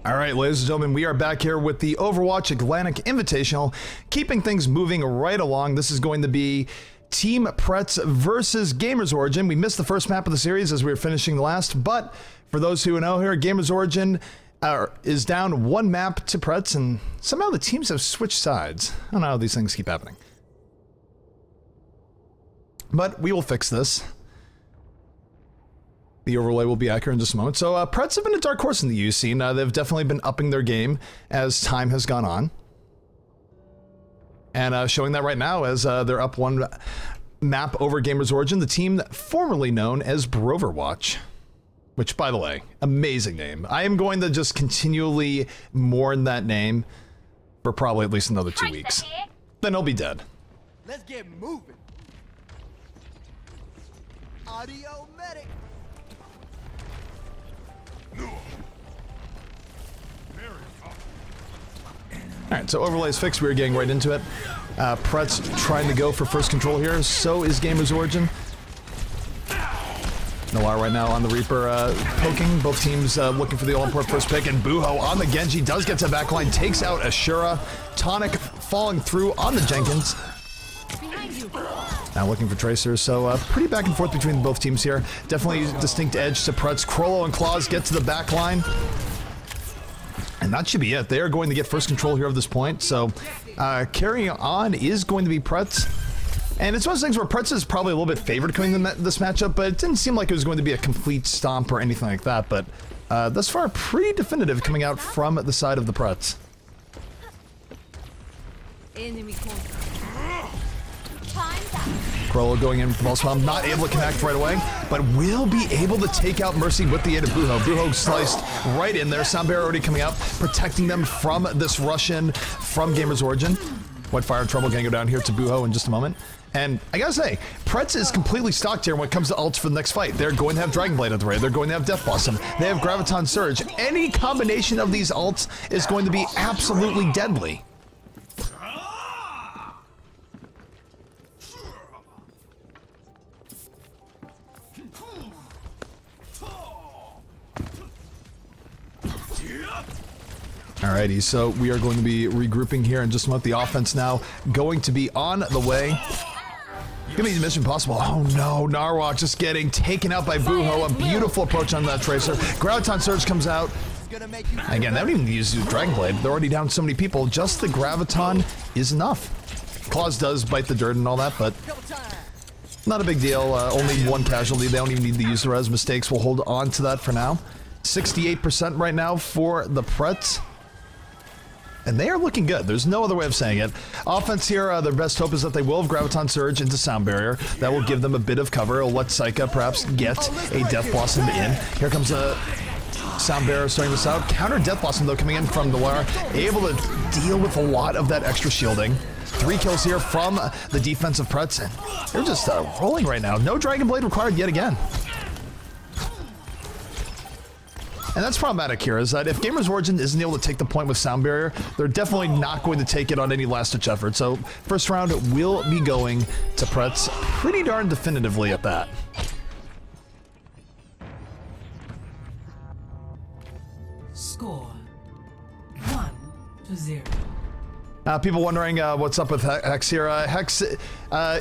All right, ladies and gentlemen, we are back here with the Overwatch Atlantic Invitational, keeping things moving right along. This is going to be Team Prets versus GamersOrigin. We missed the first map of the series as we were finishing the last, but for those who know here, GamersOrigin is down one map to Prets, and somehow the teams have switched sides. I don't know how these things keep happening. But we will fix this. The overlay will be accurate in just a moment. So Prets have been a dark horse in the EU scene. They've definitely been upping their game as time has gone on. And showing that right now as they're up one map over GamersOrigin, the team formerly known as Overwatch. Which, by the way, amazing name. I am going to just continually mourn that name for probably at least another 2 weeks. Then he'll be dead. Let's get moving. Audio medic. Alright, so overlay is fixed. We're getting right into it. Prets trying to go for first control here. So is GamersOrigin. Noir right now on the Reaper poking. Both teams looking for the all-important first pick. And Buho on the Genji does get to backline. Takes out Ashura. Tonic falling through on the Jenkins. Now looking for Tracers. So pretty back and forth between both teams here. Definitely distinct edge to Prets. Krollo and Claws get to the backline. And that should be it. They are going to get first control here at this point. So carrying on is going to be Prets. And it's one of those things where Prets is probably a little bit favored coming in this matchup, but it didn't seem like it was going to be a complete stomp or anything like that. But thus far, pretty definitive coming out from the side of the Prets. Krollo going in with the ball spam, not able to connect right away, but will be able to take out Mercy with the aid of Buho. Buho sliced right in there. Sound barrier already coming up, protecting them from this Russian from GamersOrigin. Qualifier trouble going to go down here to Buho in just a moment. And I gotta say, Prets is completely stocked here when it comes to ults for the next fight. They're going to have Dragon Blade at the ready. They're going to have Death Blossom. They have Graviton Surge. Any combination of these ults is going to be absolutely deadly. Alrighty, so we are going to be regrouping here in just a moment. The offense now going to be on the way. Give me the mission possible. Oh no, Narwhal just getting taken out by Buho. A beautiful approach on that Tracer. Graviton Surge comes out. Again, they don't even use Dragon Blade. They're already down so many people. Just the Graviton is enough. Claws does bite the dirt and all that, but not a big deal. Only one casualty. They don't even need to use the res. Mistakes will hold on to that for now. 68% right now for the Prets. And they are looking good. There's no other way of saying it. Offense here, their best hope is that they will have Graviton Surge into Sound Barrier. That will give them a bit of cover. It'll let Psycha perhaps get a Death Blossom in. Here comes a Sound Barrier starting this out. Counter Death Blossom though coming in from Noir. Able to deal with a lot of that extra shielding. 3 kills here from the defensive Prets. And they're just rolling right now. No Dragon Blade required yet again. And that's problematic here, is that if GamersOrigin isn't able to take the point with Sound Barrier, they're definitely not going to take it on any last-ditch effort. So first round will be going to Prets pretty darn definitively at that. Score 1-0. People wondering what's up with Hex here. Hex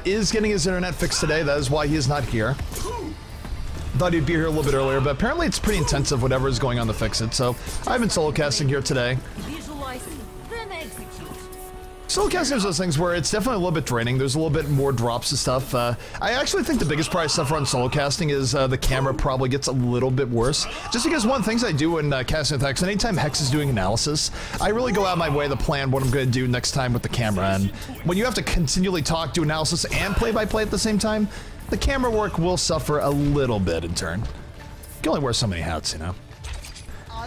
is getting his internet fixed today. That is why he is not here. Thought he'd be here a little bit earlier, but apparently it's pretty intensive whatever is going on to fix it. So I've been solo casting here today. Solo casting is those things where it's definitely a little bit draining. There's a little bit more drops and stuff. I actually think the biggest prize stuff on solo casting is the camera probably gets a little bit worse. Just because one of the things I do when casting with Hex, and anytime Hex is doing analysis, I really go out of my way to plan what I'm going to do next time with the camera. And when you have to continually talk, do analysis, and play-by-play at the same time, the camera work will suffer a little bit in turn. You can only wear so many hats, you know.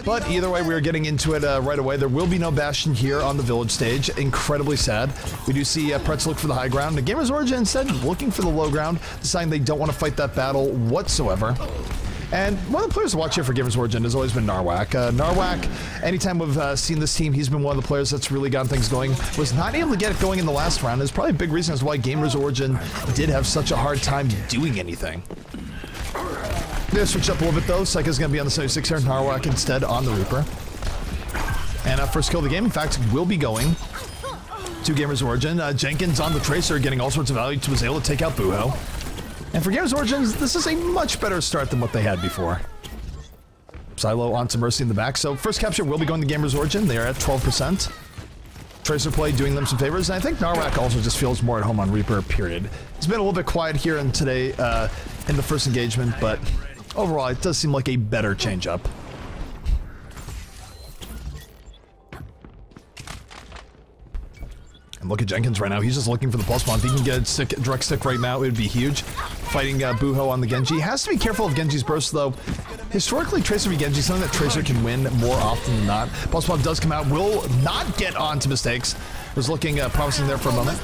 But either way, we are getting into it right away. There will be no Bastion here on the village stage. Incredibly sad. We do see Prets look for the high ground. The GamersOrigin instead looking for the low ground, deciding they don't want to fight that battle whatsoever. And one of the players to watch here for GamersOrigin has always been Narwhal. Narwhal, anytime we've seen this team, he's been one of the players that's really gotten things going. Was not able to get it going in the last round. There's probably a big reason as why GamersOrigin did have such a hard time doing anything. Gonna switch up a little bit though. Psycha's gonna be on the 76 here. Narwhal instead on the Reaper. And first kill of the game, in fact, will be going to GamersOrigin. Jenkins on the Tracer getting all sorts of value, was able to take out Buho. And for GamersOrigin, this is a much better start than what they had before. Silo onto Mercy in the back. So first capture will be going to GamersOrigin. They are at 12%. Tracer play doing them some favors. And I think Narwak also just feels more at home on Reaper, period. It's been a little bit quiet here in today in the first engagement, but overall it does seem like a better change-up. And look at Jenkins right now. He's just looking for the pulse bomb. If he can get a direct stick right now, it would be huge. Fighting Buho on the Genji. Has to be careful of Genji's burst, though. Historically, Tracer v Genji, something that Tracer can win more often than not. Pulse bomb does come out. Will not get onto mistakes. Was looking promising there for a moment.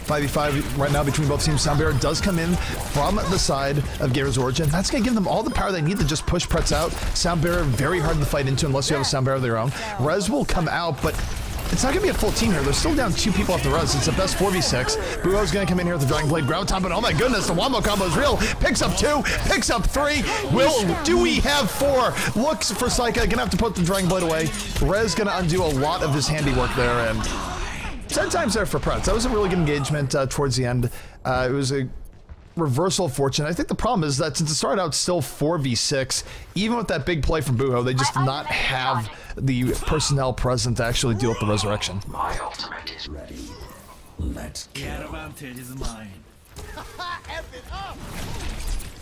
5v5 right now between both teams. Soundbearer does come in from the side of GamersOrigin. That's going to give them all the power they need to just push Prets out. Soundbearer very hard to fight into unless you have a Soundbearer of their own. Rez will come out, but it's not going to be a full team here. They're still down 2 people off the res. It's a best 4v6. Buho's going to come in here with the Dragon Blade Graviton, but oh my goodness, the wombo combo is real. Picks up 2, picks up 3. Do we have 4? Looks for Saika. Going to have to put the Dragon Blade away. Rez going to undo a lot of his handiwork there, and 10 times there for Prets. That was a really good engagement towards the end. It was a reversal of fortune. I think the problem is that since it started out still 4v6, even with that big play from Buho, they just did not have the personnel present to actually deal with the resurrection. My ultimate is ready. Let's kill. That advantage is mine. F it up!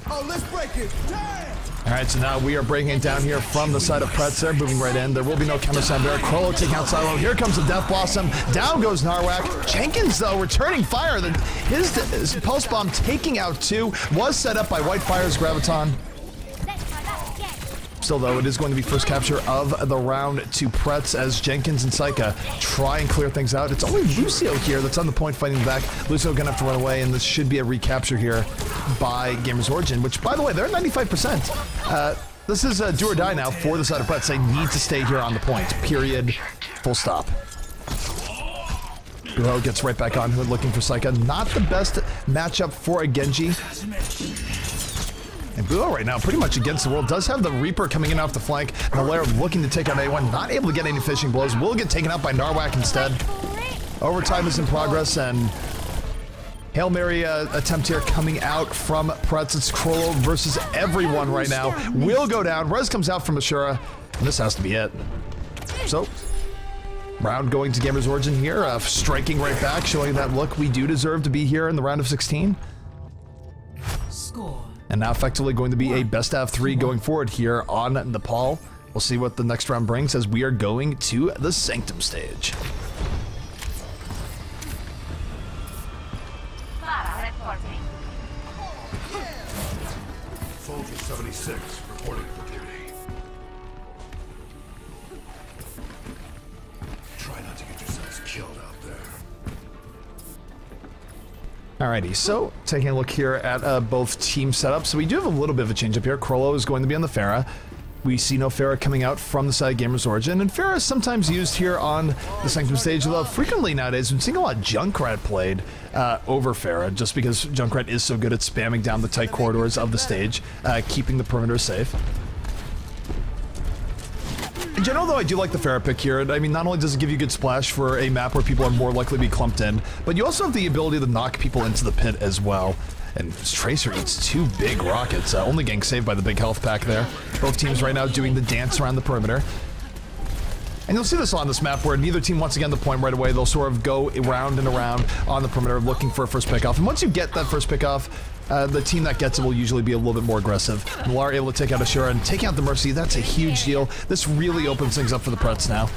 Oh, let's break it! Damn! Alright, so now we are breaking it down here from the side of Prets. They're moving right in. There will be no counter Soundbearer. Krollo taking out Silo. Here comes the Death Blossom. Down goes Narwak. Jenkins, though, returning fire. His Pulse Bomb taking out 2. Was set up by Whitefire's Graviton. Still, though, it is going to be first capture of the round to Prets as Jenkins and Saika try and clear things out. It's only Lucio here that's on the point fighting back. Lucio gonna have to run away, and this should be a recapture here by GamersOrigin, which, by the way, they're at 95%. This is do or die now for the side of Prets. They need to stay here on the point, period, full stop. Buho gets right back on, looking for Saika. Not the best matchup for a Genji. And Buho right now, pretty much against the world, does have the Reaper coming in off the flank. Malaire looking to take out A1, not able to get any fishing blows. Will get taken out by Narwak instead. Overtime is in progress, and Hail Mary attempt here coming out from Prets. It's Krollo versus everyone right now. Will go down. Rez comes out from Ashura, and this has to be it. So, round going to GamersOrigin here, striking right back, showing that, look, we do deserve to be here in the round of 16. Score. And now effectively going to be a best out of 3 going forward here on Nepal. We'll see what the next round brings as we are going to the Sanctum stage. Soldier 76 reporting for duty. Try not to get yourselves killed out there. Alrighty, so taking a look here at both team setups. So we do have a little bit of a change up here. Krollo is going to be on the Pharah. We see no Pharah coming out from the side of GamersOrigin, and Pharah is sometimes used here on the Sanctum stage, although frequently nowadays we're seeing a lot of Junkrat played over Pharah, just because Junkrat is so good at spamming down the tight corridors of the stage, keeping the perimeter safe. In general, though, I do like the Pharah pick here. I mean, not only does it give you good splash for a map where people are more likely to be clumped in, but you also have the ability to knock people into the pit as well. And Tracer eats 2 big rockets, only getting saved by the big health pack there. Both teams right now doing the dance around the perimeter. And you'll see this on this map where neither team wants to get on the point right away. They'll sort of go around and around on the perimeter looking for a first pickoff. And once you get that first pickoff, the team that gets it will usually be a little bit more aggressive. Noir able to take out Ashura and taking out the Mercy. That's a huge deal. This really opens things up for the Prets now.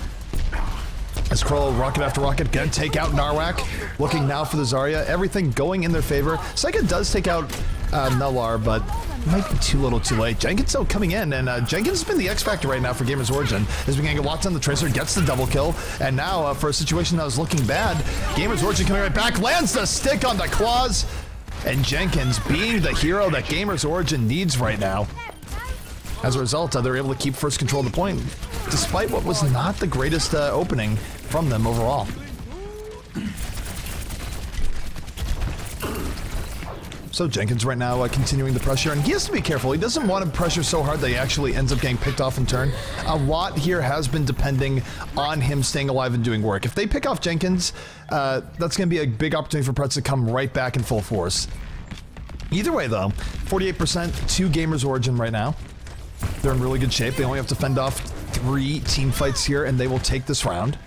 As Krollo, rocket after rocket, gonna take out Narwak. Looking now for the Zarya. Everything going in their favor. Saika does take out Nullar, but might be too little too late. Jenkins still coming in, and Jenkins has been the X Factor right now for GamersOrigin. As we can get locked on the Tracer, gets the double kill, and now for a situation that was looking bad, GamersOrigin coming right back, lands the stick on the claws, and Jenkins being the hero that GamersOrigin needs right now. As a result, they're able to keep first control of the point, despite what was not the greatest opening from them overall. So Jenkins right now continuing the pressure, and he has to be careful. He doesn't want to pressure so hard that he actually ends up getting picked off in turn. A lot here has been depending on him staying alive and doing work. If they pick off Jenkins, that's going to be a big opportunity for Prets to come right back in full force. Either way, though, 48% to GamersOrigin right now. They're in really good shape. They only have to fend off 3 team fights here, and they will take this round.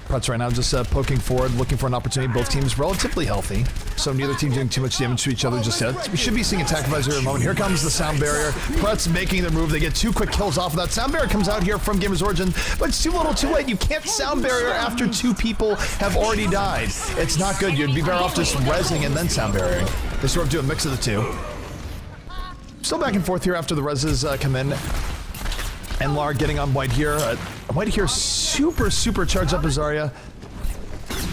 Prets right now just poking forward, looking for an opportunity. Both teams relatively healthy, so neither team doing too much damage to each other just yet. We should be seeing attack advisor in a moment. Here comes the sound barrier. Prets making their move. They get 2 quick kills off of that. Sound barrier comes out here from GamersOrigin, but it's too little too late. You can't sound barrier after 2 people have already died. It's not good. You'd be better off just rezzing and then sound barriering. They sort of do a mix of the two. Still back and forth here after the rezzes come in. Enlar getting on White here. White here super charged up Azaria.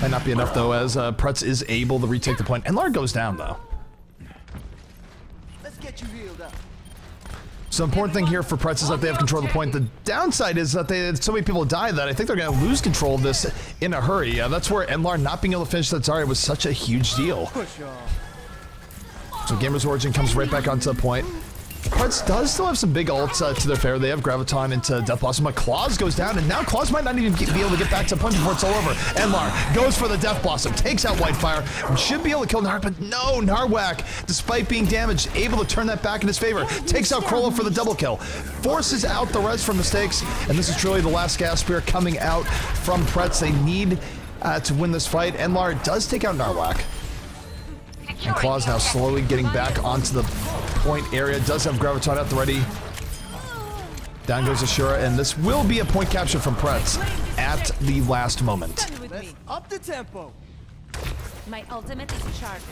Might not be enough though, as Prets is able to retake the point. Enlar goes down though. Let's get you healed up. So important thing here for Prets is that they have control of the point. The downside is that so many people die that I think they're going to lose control of this in a hurry. That's where Enlar not being able to finish that Zarya was such a huge deal. So GamersOrigin comes right back onto the point. Prets does still have some big ults to their favor. They have Graviton into Death Blossom, but Claus goes down, and now Claus might not even be able to get back to the point before it's all over. Enlar goes for the Death Blossom, takes out Whitefire, should be able to kill Nar, but no, Narwak, despite being damaged, able to turn that back in his favor. Takes out Krollo for the double kill, forces out the res from mistakes, and this is truly the last gas spear coming out from Prets. They need to win this fight. Enlar does take out Narwak. And Claus now slowly getting back onto the point area. Does have Graviton at the ready. Down goes Ashura, and this will be a point capture from Prets at the last moment. Let's up the tempo. My ultimate is charging.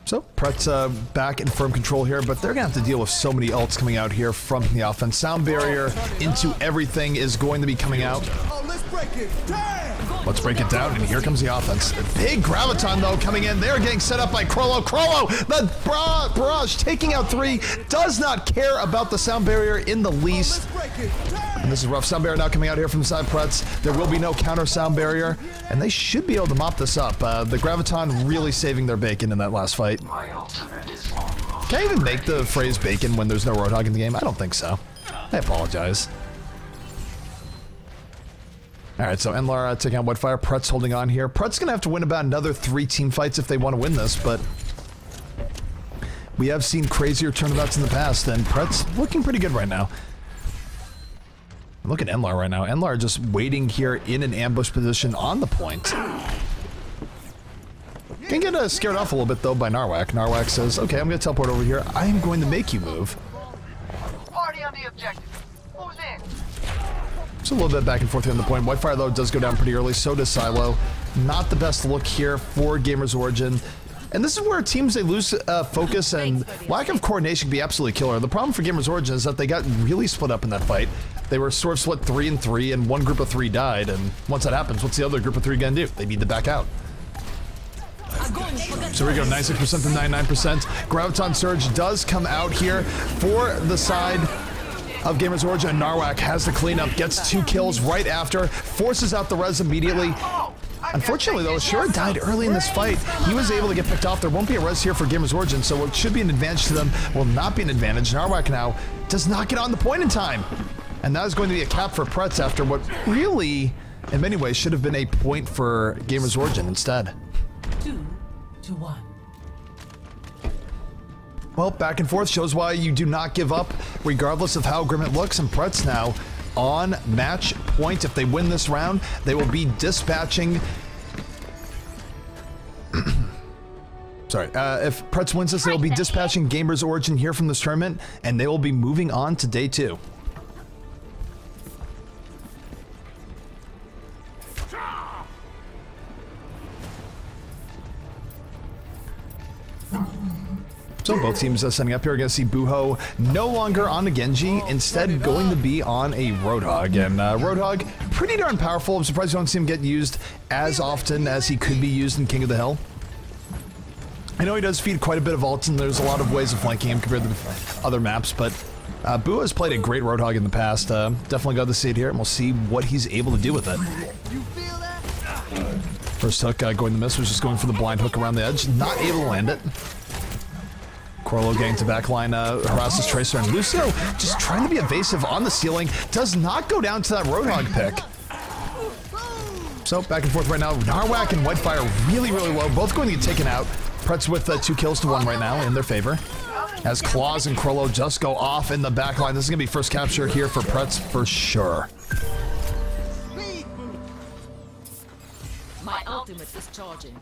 So Prets back in firm control here, but they're gonna have to deal with so many ults coming out here from the offense. Sound barrier into everything is going to be coming out. Oh, let's break it. Damn! Let's break it down, and here comes the offense. Big Graviton, though, coming in. They're getting set up by Krollo. Krollo, the barrage, taking out 3, does not care about the sound barrier in the least. And this is rough. Sound barrier now coming out here from the side Prets. There will be no counter sound barrier, and they should be able to mop this up. The Graviton really saving their bacon in that last fight. My ultimate is long. Can I even make the phrase bacon when there's no Roadhog in the game? I don't think so. I apologize. Alright, so Enlar taking out Whitefire. Prets holding on here. Prets gonna have to win about another 3 team fights if they want to win this, but we have seen crazier turnabouts in the past, and Prets looking pretty good right now. Look at Enlar right now. Enlar just waiting here in an ambush position on the point. Can get scared off a little bit though by Narwak. Narwak says, okay, I'm gonna teleport over here. I am going to make you move. Party on the objective. Who's in? Just a little bit back and forth here on the point. Whitefire though does go down pretty early. So does Silo. Not the best look here for GamersOrigin. And this is where teams, they lose focus, and lack of coordination can be absolutely killer. The problem for GamersOrigin is that they got really split up in that fight. They were sort of split 3 and 3, and one group of 3 died. And once that happens, what's the other group of 3 gonna do? They need to back out. So here we go, 96% to 99%. Graviton Surge does come out here for the side of GamersOrigin, and Narwak has the cleanup, gets 2 kills right after, forces out the res immediately. Unfortunately though, Ashura died early in this fight. He was able to get picked off. There won't be a res here for GamersOrigin, so what should be an advantage to them will not be an advantage. Narwak now does not get on the point in time. And that is going to be a cap for Prets after what really, in many ways, should have been a point for GamersOrigin instead. 2-1. Well, back and forth shows why you do not give up, regardless of how grim it looks. And Prets now on match point. If they win this round, they will be dispatching... Sorry, if Prets wins this, they will be dispatching GamersOrigin here from this tournament, and they will be moving on to day 2. So both teams setting up here. We're going to see Buho no longer on the Genji, instead going to be on a Roadhog. And Roadhog, pretty darn powerful. I'm surprised you don't see him get used as often as he could be used in King of the Hill. I know he does feed quite a bit of ults, and there's a lot of ways of flanking him compared to other maps, but Boo has played a great Roadhog in the past. Definitely got to see it here, and we'll see what he's able to do with it. You feel that? First hook going to miss, was just going for the blind hook around the edge. Not able to land it. Corlo getting to backline, harasses Tracer, and Lucio just trying to be evasive on the ceiling. Does not go down to that Roadhog pick. So back and forth right now. Narwhak and Whitefire really, really low. Both going to get taken out. Prets with 2 kills to 1 right now in their favor. As Claws and Corlo just go off in the backline. This is going to be first capture here for Prets for sure. My ultimate is charging.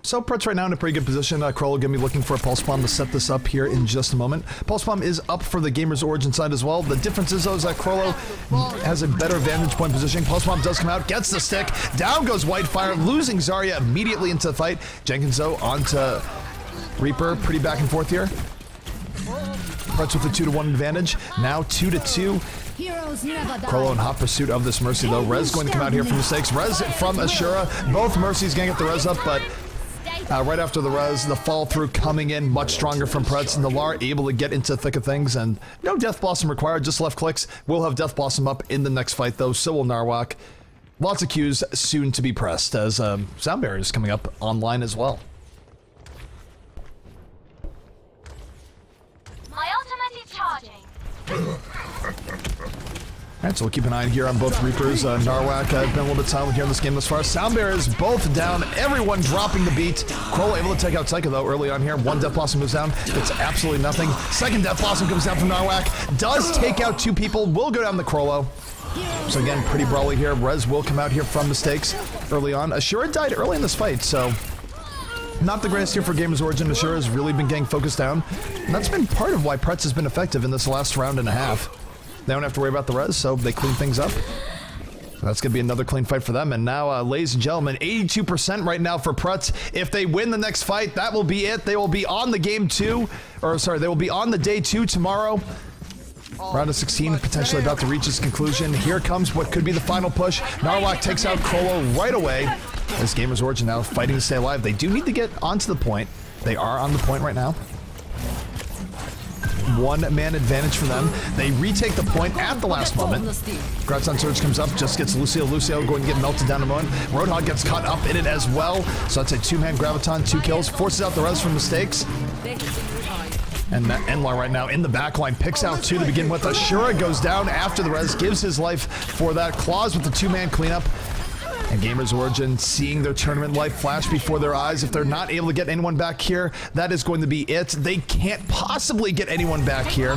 So Prets right now in a pretty good position. Corlo gonna be looking for a Pulse Bomb to set this up here in just a moment. Pulse Bomb is up for the GamersOrigin side as well. The difference is though is that Corlo has a better vantage point positioning. Pulse Bomb does come out, gets the stick, down goes Whitefire, losing Zarya immediately into the fight. Jenkins though onto Reaper, pretty back and forth here. Prets with a 2-to-1 advantage, now 2-to-2. Corlo in hot pursuit of this Mercy though. Rez going to come out here for mistakes. Rez from Ashura. Both Mercies gonna get the Rez up, but right after the Rez, the fall through coming in much stronger from Prets. Nalar able to get into the thick of things, and no Death Blossom required, just left clicks. We'll have Death Blossom up in the next fight though, so will Narwhak. Lots of Qs soon to be pressed as Sound Barrier is coming up online as well. My ultimate is charging. Alright, so we'll keep an eye here on both Reapers. Narwhak been a little bit silent here in this game thus far. Sound Barriers both down, everyone dropping the beat. Corlo able to take out Psycho though early on here. 1 Death Blossom moves down, it's absolutely nothing. 2nd Death Blossom comes down from Narwhak, does take out 2 people, will go down the Corlo. So again, pretty brawly here. Rez will come out here from mistakes early on. Ashura died early in this fight, so not the greatest here for GamersOrigin. Ashura has really been getting focused down. And that's been part of why Prets has been effective in this last round and a half. They don't have to worry about the Res, so they clean things up. That's going to be another clean fight for them. And now, ladies and gentlemen, 82% right now for Prets. If they win the next fight, that will be it. They will be on the game 2, or sorry, they will be on the day 2 tomorrow. Round of 16 potentially about to reach its conclusion. Here comes what could be the final push. Narwhak takes out Corlo right away. This GamersOrigin now fighting to stay alive. They do need to get onto the point. They are on the point right now. 1-man advantage for them. They retake the point at the last moment. Graviton Surge comes up, just gets Lucio. Lucio going to get melted down a moment. Roadhog gets caught up in it as well. So that's a 2-man Graviton, 2 kills. Forces out the Res from mistakes. And Enlar right now in the backline picks out 2 to begin with. Ashura goes down after the Res, gives his life for that. Claws with the 2-man cleanup. And GamersOrigin seeing their tournament life flash before their eyes. If they're not able to get anyone back here, that is going to be it. They can't possibly get anyone back here.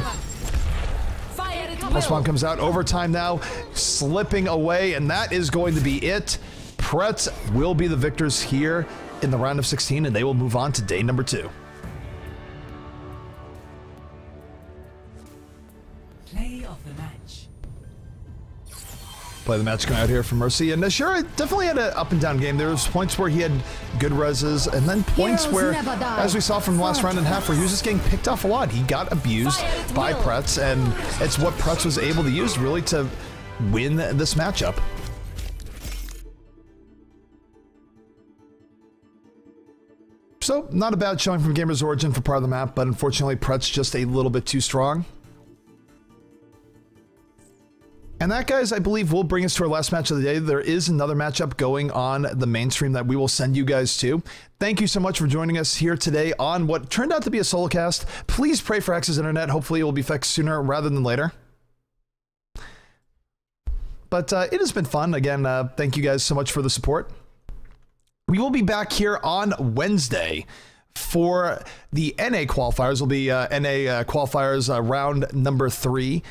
Pulse Bomb comes out, overtime now, slipping away, and that is going to be it. Prets will be the victors here in the round of 16, and they will move on to day number 2. Play of the match. Play the match coming out here for Mercy, and Ashura definitely had an up and down game. There was points where he had good reses, and then points where, as we saw from the last round and a half, where he was just getting picked off a lot. He got abused by Prets, and it's what Prets was able to use really to win this matchup. So, not a bad showing from GamersOrigin for part of the map, but unfortunately Prets just a little bit too strong. And that, guys, I believe will bring us to our last match of the day. There is another matchup going on the main stream that we will send you guys to. Thank you so much for joining us here today on what turned out to be a solo cast. Please pray for X's internet. Hopefully it will be fixed sooner rather than later. But it has been fun. Again, thank you guys so much for the support. We will be back here on Wednesday for the NA qualifiers. It will be NA qualifiers round number 3.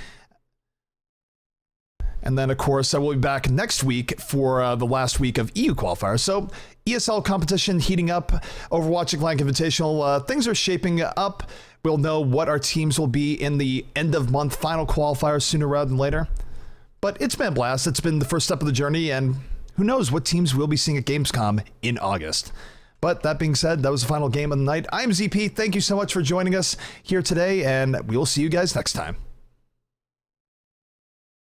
And then, of course, I will be back next week for the last week of EU qualifiers. So, ESL competition heating up, Overwatch Atlantic Invitational, things are shaping up. We'll know what our teams will be in the end-of-month final qualifiers sooner rather than later. But it's been a blast. It's been the first step of the journey, and who knows what teams we'll be seeing at Gamescom in August. But that being said, that was the final game of the night. I'm ZP. Thank you so much for joining us here today, and we will see you guys next time.